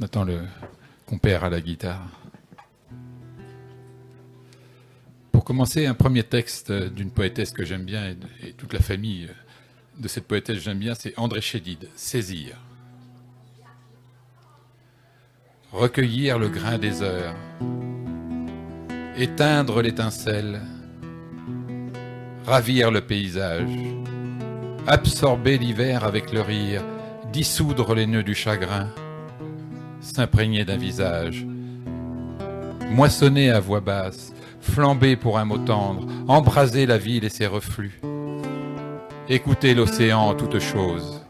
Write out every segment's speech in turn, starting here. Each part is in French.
On attend le compère à la guitare. Pour commencer, un premier texte d'une poétesse que j'aime bien, et toute la famille de cette poétesse j'aime bien, c'est André Chédid, Saisir. Recueillir le grain des heures, éteindre l'étincelle, ravir le paysage, absorber l'hiver avec le rire, dissoudre les nœuds du chagrin, s'imprégner d'un visage, moissonner à voix basse, flamber pour un mot tendre, embraser la ville et ses reflux, écouter l'océan en toutes choses,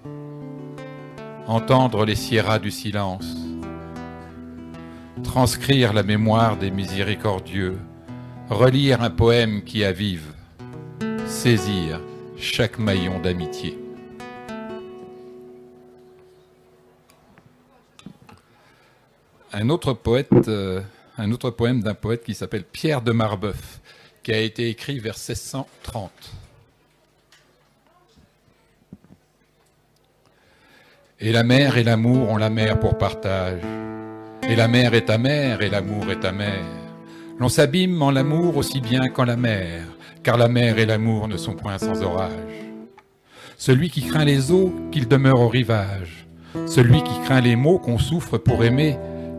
entendre les sierras du silence, transcrire la mémoire des miséricordieux, relire un poème qui avive, saisir chaque maillon d'amitié. Un autre poème d'un poète qui s'appelle Pierre de Marbeuf, qui a été écrit vers 1630. Et la mer et l'amour ont la mer pour partage. Et la mer est amère et l'amour est amer. L'on s'abîme en l'amour aussi bien qu'en la mer, car la mer et l'amour ne sont point sans orage. Celui qui craint les eaux, qu'il demeure au rivage. Celui qui craint les maux qu'on souffre pour aimer,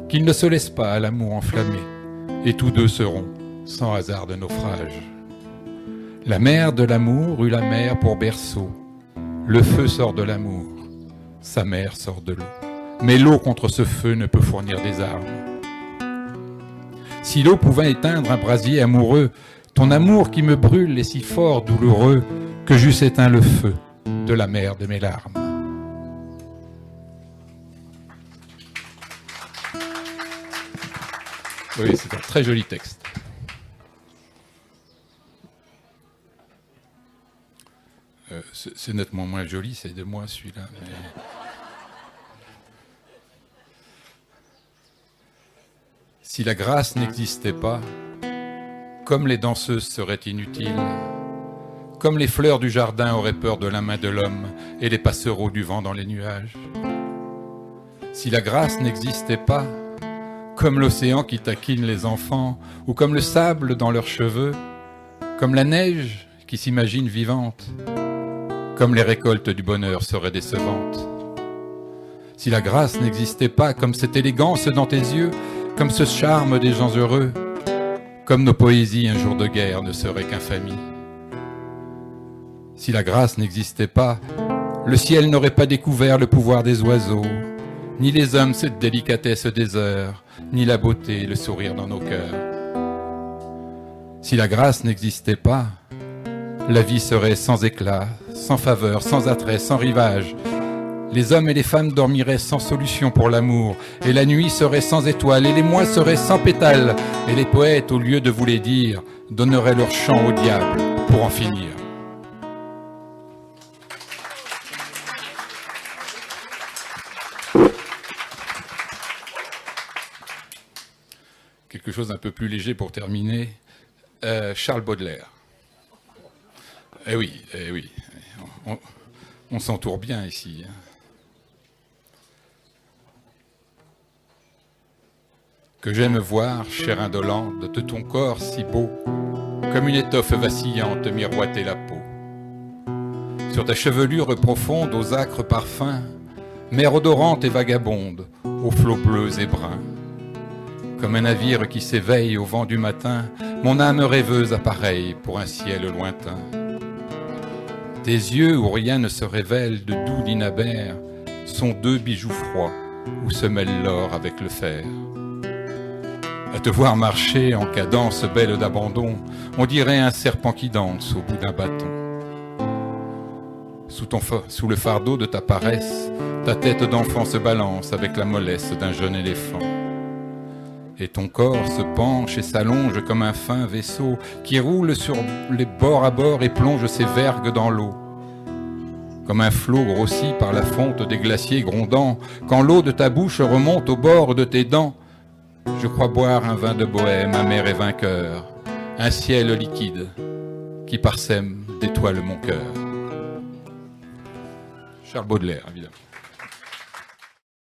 qu'il ne se laisse pas à l'amour enflammé. Et tous deux seront sans hasard de naufrage. La mer de l'amour eut la mer pour berceau. Le feu sort de l'amour, sa mère sort de l'eau. Mais l'eau contre ce feu ne peut fournir des armes. Si l'eau pouvait éteindre un brasier amoureux, ton amour qui me brûle est si fort douloureux que j'eusse éteint le feu de la mer de mes larmes. Oui, c'est un très joli texte. C'est nettement moins joli, c'est de moi celui-là. Mais... Si la grâce n'existait pas, comme les danseuses seraient inutiles, comme les fleurs du jardin auraient peur de la main de l'homme et les passereaux du vent dans les nuages. Si la grâce n'existait pas, comme l'océan qui taquine les enfants, ou comme le sable dans leurs cheveux, comme la neige qui s'imagine vivante, comme les récoltes du bonheur seraient décevantes. Si la grâce n'existait pas, comme cette élégance dans tes yeux, comme ce charme des gens heureux, comme nos poésies un jour de guerre ne seraient qu'infamie. Si la grâce n'existait pas, le ciel n'aurait pas découvert le pouvoir des oiseaux, ni les hommes cette délicatesse des heures, ni la beauté, le sourire dans nos cœurs. Si la grâce n'existait pas, la vie serait sans éclat, sans faveur, sans attrait, sans rivage. Les hommes et les femmes dormiraient sans solution pour l'amour, et la nuit serait sans étoiles, et les mois seraient sans pétales, et les poètes, au lieu de vous les dire, donneraient leur chant au diable pour en finir. Quelque chose d'un peu plus léger pour terminer, Charles Baudelaire. Eh oui, on s'entoure bien ici. Que j'aime voir, chère indolente, de ton corps si beau, comme une étoffe vacillante miroiter la peau. Sur ta chevelure profonde, aux âcres parfums, mer odorante et vagabonde, aux flots bleus et bruns. Comme un navire qui s'éveille au vent du matin, mon âme rêveuse appareille pour un ciel lointain. Tes yeux où rien ne se révèle de doux d'inabère sont deux bijoux froids où se mêle l'or avec le fer. À te voir marcher en cadence belle d'abandon, on dirait un serpent qui danse au bout d'un bâton. Sous le fardeau de ta paresse, ta tête d'enfant se balance avec la mollesse d'un jeune éléphant. Et ton corps se penche et s'allonge comme un fin vaisseau qui roule sur les bords à bord et plonge ses vergues dans l'eau. Comme un flot grossi par la fonte des glaciers grondants, quand l'eau de ta bouche remonte au bord de tes dents, je crois boire un vin de bohème amer et vainqueur, un ciel liquide qui parsème d'étoiles mon cœur. Charles Baudelaire, évidemment.